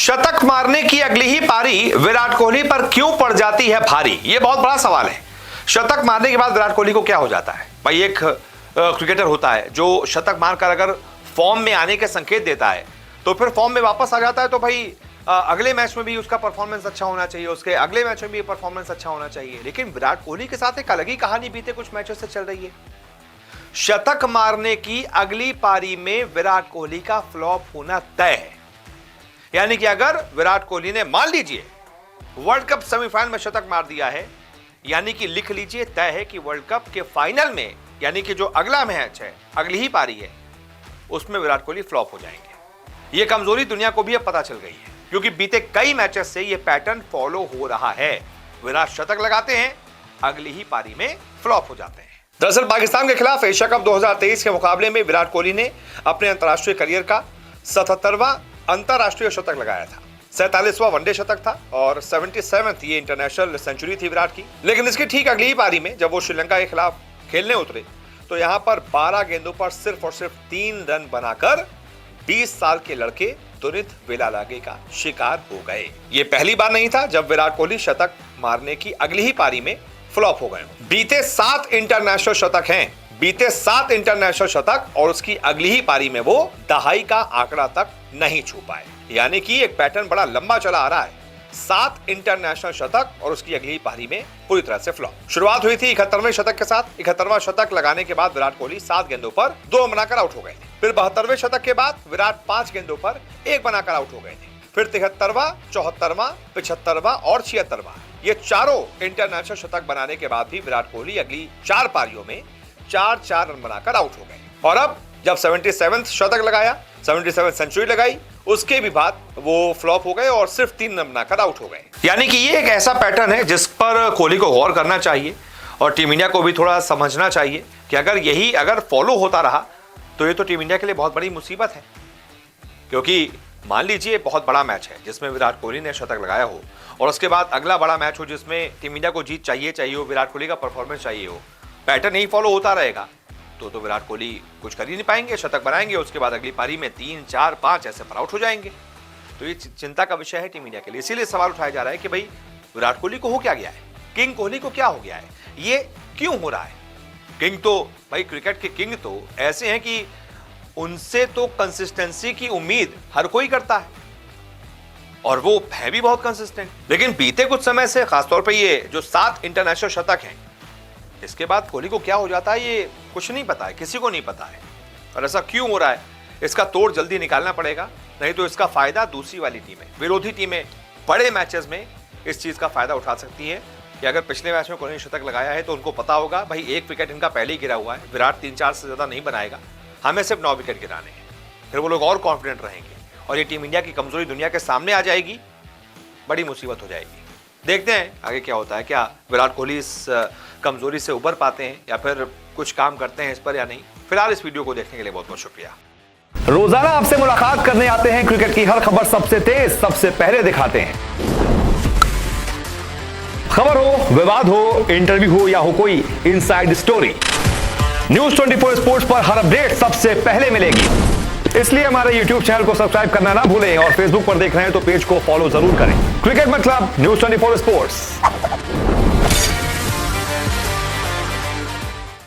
शतक मारने की अगली ही पारी विराट कोहली पर क्यों पड़ जाती है भारी? यह बहुत बड़ा सवाल है। शतक मारने के बाद विराट कोहली को क्या हो जाता है? भाई एक क्रिकेटर होता है जो शतक मारकर अगर फॉर्म में आने के संकेत देता है तो फिर फॉर्म में वापस आ जाता है, तो भाई अगले मैच में भी उसका परफॉर्मेंस अच्छा होना चाहिए, उसके अगले मैच में भी परफॉर्मेंस अच्छा होना चाहिए। लेकिन विराट कोहली के साथ एक अलग ही कहानी बीते कुछ मैचों से चल रही है। शतक मारने की अगली पारी में विराट कोहली का फ्लॉप होना तय है। यानी कि अगर विराट कोहली ने मान लीजिए वर्ल्ड कप सेमीफाइनल में शतक मार दिया है, यानी कि लिख लीजिए तय है कि वर्ल्ड कप के फाइनल में, यानी कि जो अगला मैच है, अगली ही पारी है, उसमें विराट कोहली फ्लॉप हो जाएंगे। यह कमजोरी दुनिया को भी अब पता चल गई है, क्योंकि बीते कई मैचेस से यह पैटर्न फॉलो हो रहा है। विराट शतक लगाते हैं, अगली ही पारी में फ्लॉप हो जाते हैं। दरअसल पाकिस्तान के खिलाफ एशिया कप 2023 के मुकाबले में विराट कोहली ने अपने अंतर्राष्ट्रीय करियर का 77वां अंतर्राष्ट्रीय शतक लगाया था। 47वां वनडे शतक था और 77th ये इंटरनेशनल सेंचुरी थी विराट की। लेकिन इसकी ठीक अगली ही पारी में जब वो श्रीलंका के खिलाफ खेलने उतरे तो यहां पर 12 गेंदों पर सिर्फ और सिर्फ 3 रन बनाकर 20 साल के लड़के तुरित वेलालागे का शिकार हो गए। ये पहली बार नहीं था जब विराट कोहली शतक मारने की अगली ही पारी में फ्लॉप हो गए। बीते 7 इंटरनेशनल शतक हैं, बीते 7 इंटरनेशनल शतक, और उसकी अगली ही पारी में वो दहाई का आंकड़ा तक नहीं छू पाए। यानी कि एक पैटर्न बड़ा लंबा चला आ रहा है। 7 इंटरनेशनल शतक और उसकी अगली ही पारी में पूरी तरह से फ्लॉप। शुरुआत हुई थी 71वें शतक के साथ। 71वां शतक लगाने के बाद विराट कोहली 7 गेंदों पर 2 बनाकर आउट हो गए थे। फिर 72वें शतक के बाद विराट 5 गेंदों पर 1 बनाकर आउट हो गए थे। फिर 73वां, 74वां, 75वां और 76वां, ये चारों इंटरनेशनल शतक बनाने के बाद भी विराट कोहली अगली 4 पारियों में 4-4 रन बनाकर आउट हो गए। और अब जब 77th शतक लगाया, 77th सेंचुरी लगाई, उसके भी बाद वो फ्लॉप हो गए और सिर्फ 3 रन बनाकर आउट हो गए। यानी कि ये एक ऐसा पैटर्न है जिस पर कोहली को गौर करना चाहिए और टीम इंडिया को भी थोड़ा समझना चाहिए कि अगर फॉलो होता रहा तो ये तो टीम इंडिया के लिए बहुत बड़ी मुसीबत है। क्योंकि मान लीजिए बहुत बड़ा मैच है जिसमें विराट कोहली ने शतक लगाया हो और उसके बाद अगला बड़ा मैच हो जिसमें टीम इंडिया को जीत चाहिए हो, विराट कोहली का परफॉर्मेंस चाहिए हो, पैटर्न नहीं फॉलो होता रहेगा तो विराट कोहली कुछ कर ही नहीं पाएंगे। शतक बनाएंगे, उसके बाद अगली पारी में 3, 4, 5 ऐसे पर आउट हो जाएंगे। तो ये चिंता का विषय है टीम इंडिया के लिए। इसीलिए सवाल उठाया जा रहा है कि भाई विराट कोहली को हो क्या गया है, किंग कोहली को क्या हो गया है, ये क्यों हो रहा है? किंग तो भाई क्रिकेट के किंग तो ऐसे हैं कि उनसे तो कंसिस्टेंसी की उम्मीद हर कोई करता है और वो है भी बहुत कंसिस्टेंट। लेकिन बीते कुछ समय से, खासतौर पर ये जो 7 इंटरनेशनल शतक हैं, इसके बाद कोहली को क्या हो जाता है ये कुछ नहीं पता है, किसी को नहीं पता है। और ऐसा क्यों हो रहा है, इसका तोड़ जल्दी निकालना पड़ेगा, नहीं तो इसका फायदा दूसरी वाली टीमें, विरोधी टीमें बड़े मैचेस में इस चीज का फायदा उठा सकती है कि अगर पिछले मैच में कोहली ने शतक लगाया है तो उनको पता होगा भाई 1 विकेट इनका पहले ही गिरा हुआ है, विराट 3-4 से ज्यादा नहीं बनाएगा, हमें सिर्फ 9 विकेट गिराने हैं। फिर वो लोग और कॉन्फिडेंट रहेंगे और ये टीम इंडिया की कमजोरी दुनिया के सामने आ जाएगी, बड़ी मुसीबत हो जाएगी। देखते हैं आगे क्या होता है, क्या विराट कोहली इस कमजोरी से उबर पाते हैं या फिर कुछ काम करते हैं इस पर या नहीं। फिलहाल इस वीडियो को देखने के लिए बहुत बहुत शुक्रिया। रोजाना आपसे मुलाकात करने आते हैं, क्रिकेट की हर खबर सबसे तेज, सबसे पहले दिखाते हैं। खबर हो, विवाद हो, इंटरव्यू हो या हो कोई इनसाइड स्टोरी, न्यूज 24 स्पोर्ट्स पर हर अपडेट सबसे पहले मिलेगी। इसलिए हमारे YouTube चैनल को सब्सक्राइब करना ना भूलें और Facebook पर देख रहे हैं तो पेज को फॉलो जरूर करें। क्रिकेट मतलब न्यूज 24 स्पोर्ट्स।